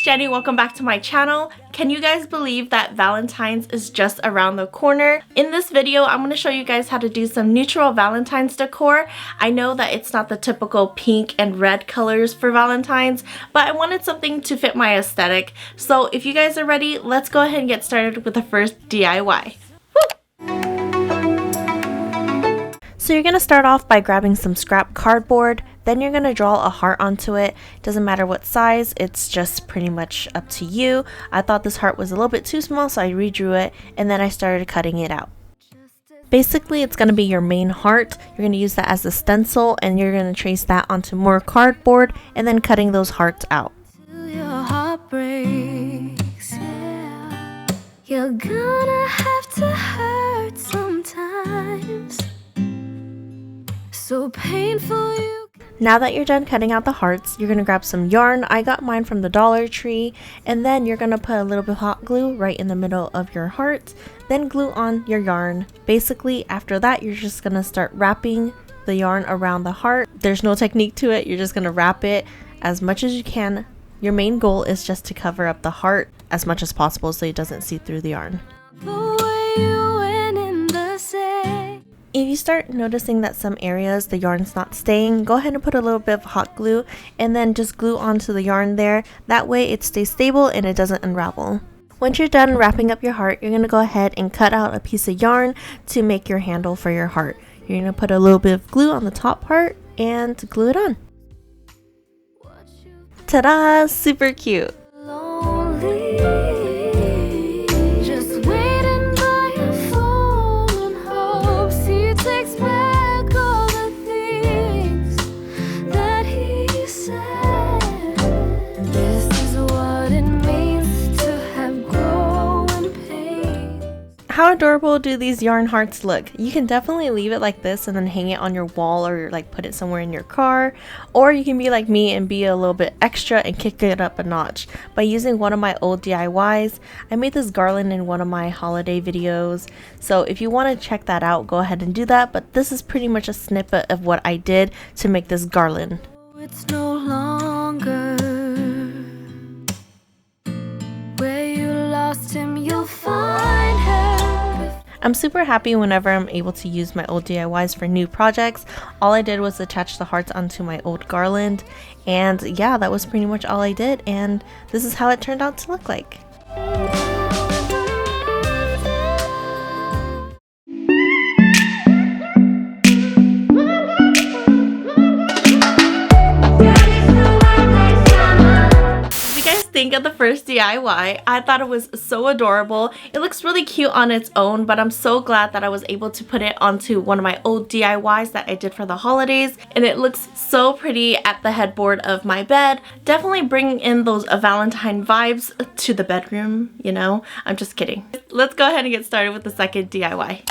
Jenny, welcome back to my channel. Can you guys believe that Valentine's is just around the corner? In this video, I'm going to show you guys how to do some neutral Valentine's decor. I know that it's not the typical pink and red colors for Valentine's, but I wanted something to fit my aesthetic. So if you guys are ready, let's go ahead and get started with the first DIY. So you're going to start off by grabbing some scrap cardboard, then you're going to draw a heart onto it. Doesn't matter what size, it's just pretty much up to you. I thought this heart was a little bit too small, so I redrew it and then I started cutting it out. Basically, it's going to be your main heart. You're going to use that as a stencil and you're going to trace that onto more cardboard and then cutting those hearts out. Your heart breaks, yeah. You're gonna have to hurt sometimes. So painful you. Now that you're done cutting out the hearts, you're going to grab some yarn. I got mine from the Dollar Tree, and then you're going to put a little bit of hot glue right in the middle of your heart, then glue on your yarn. Basically, after that, you're just going to start wrapping the yarn around the heart. There's no technique to it. You're just going to wrap it as much as you can. Your main goal is just to cover up the heart as much as possible so it doesn't see through the yarn. If you start noticing that some areas the yarn's not staying, go ahead and put a little bit of hot glue and then just glue onto the yarn there. That way it stays stable and it doesn't unravel. Once you're done wrapping up your heart, you're going to go ahead and cut out a piece of yarn to make your handle for your heart. You're going to put a little bit of glue on the top part and glue it on. Ta-da! Super cute! How adorable do these yarn hearts look? You can definitely leave it like this and then hang it on your wall or like put it somewhere in your car, or you can be like me and be a little bit extra and kick it up a notch by using one of my old DIYs. I made this garland in one of my holiday videos, so if you want to check that out, go ahead and do that, but this is pretty much a snippet of what I did to make this garland. It's no longer where you lost him, you'll find her. I'm super happy whenever I'm able to use my old DIYs for new projects. All I did was attach the hearts onto my old garland, and yeah, that was pretty much all I did, and this is how it turned out to look like. Think of the first DIY. I thought it was so adorable. It looks really cute on its own, but I'm so glad that I was able to put it onto one of my old DIYs that I did for the holidays, and it looks so pretty at the headboard of my bed. Definitely bringing in those Valentine vibes to the bedroom, you know? I'm just kidding. Let's go ahead and get started with the second DIY.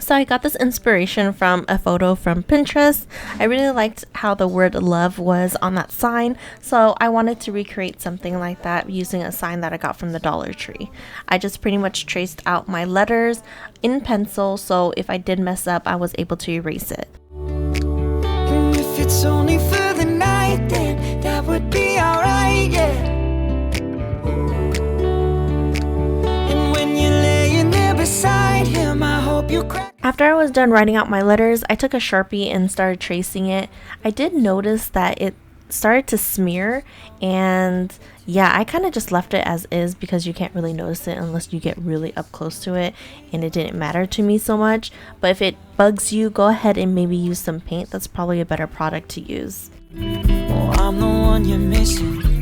So I got this inspiration from a photo from Pinterest. I really liked how the word love was on that sign, so I wanted to recreate something like that using a sign that I got from the Dollar Tree. I just pretty much traced out my letters in pencil, so if I did mess up, I was able to erase it. And if it's only for the night, then that would be alright, yeah. And when you're laying there beside him, I hope you cry. After I was done writing out my letters, I took a Sharpie and started tracing it. I did notice that it started to smear, and yeah, I kind of just left it as is because you can't really notice it unless you get really up close to it, and it didn't matter to me so much. But if it bugs you, go ahead and maybe use some paint. That's probably a better product to use. Oh, I'm the one you're missing.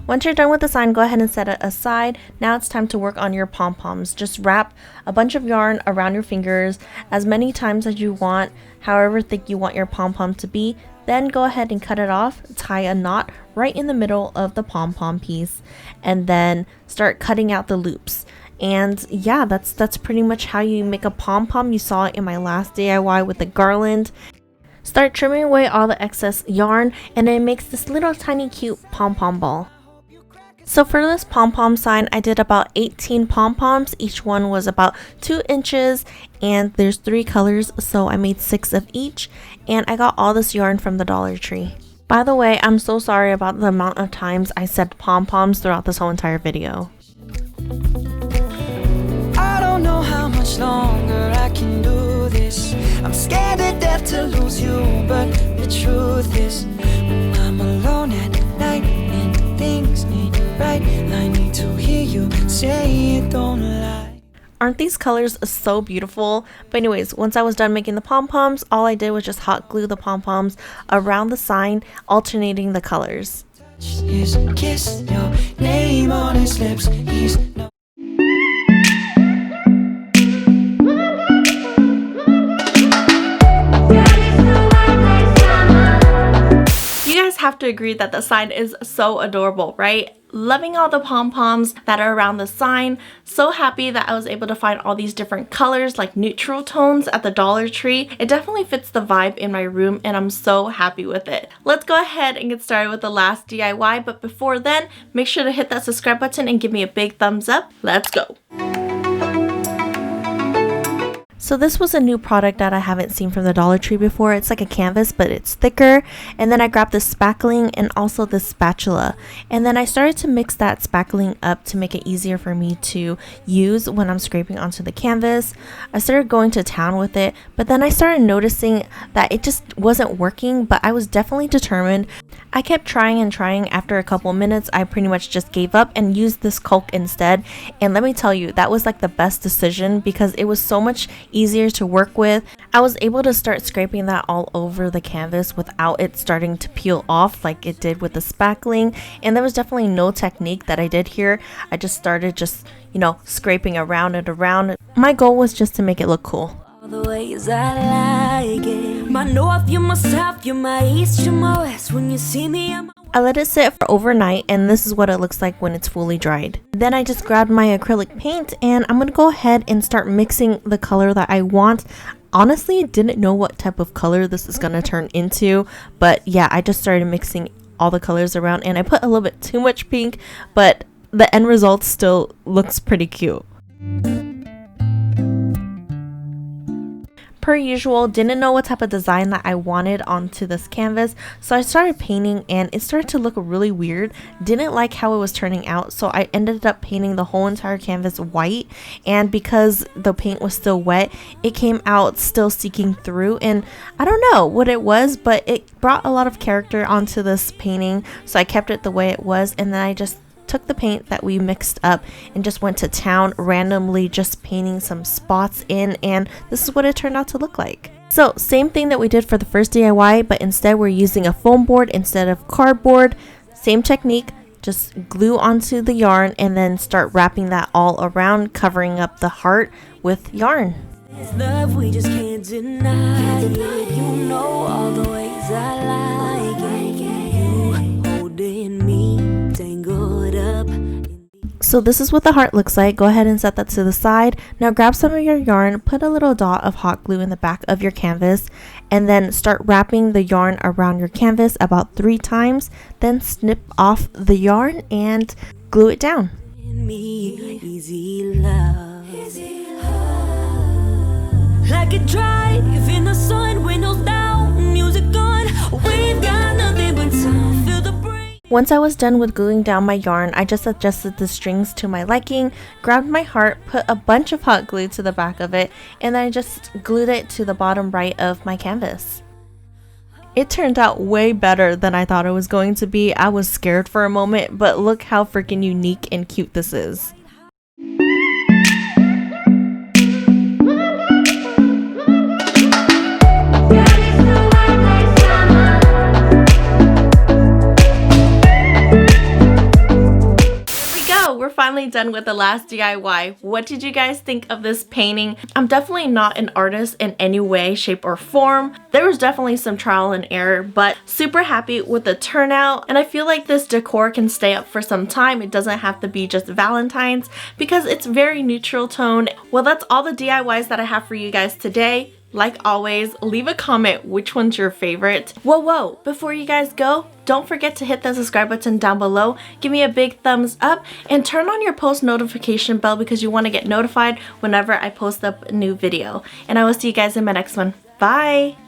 Once you're done with the sign, go ahead and set it aside. Now it's time to work on your pom-poms. Just wrap a bunch of yarn around your fingers as many times as you want, however thick you want your pom-pom to be. Then go ahead and cut it off, tie a knot right in the middle of the pom-pom piece, and then start cutting out the loops. And yeah, that's pretty much how you make a pom-pom. You saw it in my last DIY with the garland. Start trimming away all the excess yarn, and it makes this little tiny cute pom-pom ball. So for this pom-pom sign, I did about 18 pom-poms. Each one was about 2 inches and there's 3 colors, so I made 6 of each. And I got all this yarn from the Dollar Tree. By the way, I'm so sorry about the amount of times I said pom-poms throughout this whole entire video. I don't know how much longer I can do this. I'm scared to death to lose you, but the truth is, when I'm alone at night and things ain't right, I need to hear you say it, don't lie. Aren't these colors so beautiful? But anyways, once I was done making the pom-poms, all I did was just hot glue the pom-poms around the sign, alternating the colors. His kiss, your name on his lips, he's no. You guys have to agree that the sign is so adorable, right? Loving all the pom-poms that are around the sign. So happy that I was able to find all these different colors like neutral tones at the Dollar Tree. It definitely fits the vibe in my room and I'm so happy with it. Let's go ahead and get started with the last DIY, but before then, make sure to hit that subscribe button and give me a big thumbs up. Let's go! So this was a new product that I haven't seen from the Dollar Tree before. It's like a canvas, but it's thicker. And then I grabbed the spackling and also the spatula. And then I started to mix that spackling up to make it easier for me to use when I'm scraping onto the canvas. I started going to town with it, but then I started noticing that it just wasn't working, but I was definitely determined. I kept trying and trying. After a couple minutes, I pretty much just gave up and used this caulk instead. And let me tell you, that was like the best decision because it was so much easier to work with. I was able to start scraping that all over the canvas without it starting to peel off like it did with the spackling. And there was definitely no technique that I did here. I just started scraping around and around. My goal was just to make it look cool. The ways I like it. My north, you're my south, you're my east, you're my west. When you see me, I let it sit for overnight and this is what it looks like when it's fully dried. Then I just grabbed my acrylic paint and I'm gonna go ahead and start mixing the color that I want. Honestly, I didn't know what type of color this is gonna turn into, but yeah, I just started mixing all the colors around and I put a little bit too much pink, but the end result still looks pretty cute. Per usual, didn't know what type of design that I wanted onto this canvas, so I started painting and it started to look really weird. Didn't like how it was turning out, so I ended up painting the whole entire canvas white, and because the paint was still wet, it came out still seeking through, and I don't know what it was, but it brought a lot of character onto this painting, so I kept it the way it was, and then I just took the paint that we mixed up and just went to town randomly just painting some spots in, and this is what it turned out to look like. So same thing that we did for the first DIY, but instead we're using a foam board instead of cardboard. Same technique, just glue onto the yarn and then start wrapping that all around, covering up the heart with yarn. it's love we just can't deny it. You know all the ways I like it. You holding me tangled up. So this is what the heart looks like. Go ahead and set that to the side. Now grab some of your yarn, put a little dot of hot glue in the back of your canvas, and then start wrapping the yarn around your canvas about 3 times. Then snip off the yarn and glue it down. Me, easy love. Like a drive in the sun, windows down, music on. We've got nothing but time. Feel the breeze. Once I was done with gluing down my yarn, I just adjusted the strings to my liking, grabbed my heart, put a bunch of hot glue to the back of it, and then I just glued it to the bottom right of my canvas. It turned out way better than I thought it was going to be. I was scared for a moment, but look how freaking unique and cute this is. We're finally done with the last DIY. What did you guys think of this painting? I'm definitely not an artist in any way, shape, or form. There was definitely some trial and error, but super happy with the turnout. And I feel like this decor can stay up for some time. It doesn't have to be just Valentine's because it's very neutral tone. Well, that's all the DIYs that I have for you guys today. Like always, leave a comment which one's your favorite. Whoa, before you guys go, don't forget to hit that subscribe button down below, give me a big thumbs up, and turn on your post notification bell because you want to get notified whenever I post up a new video. And I will see you guys in my next one. Bye!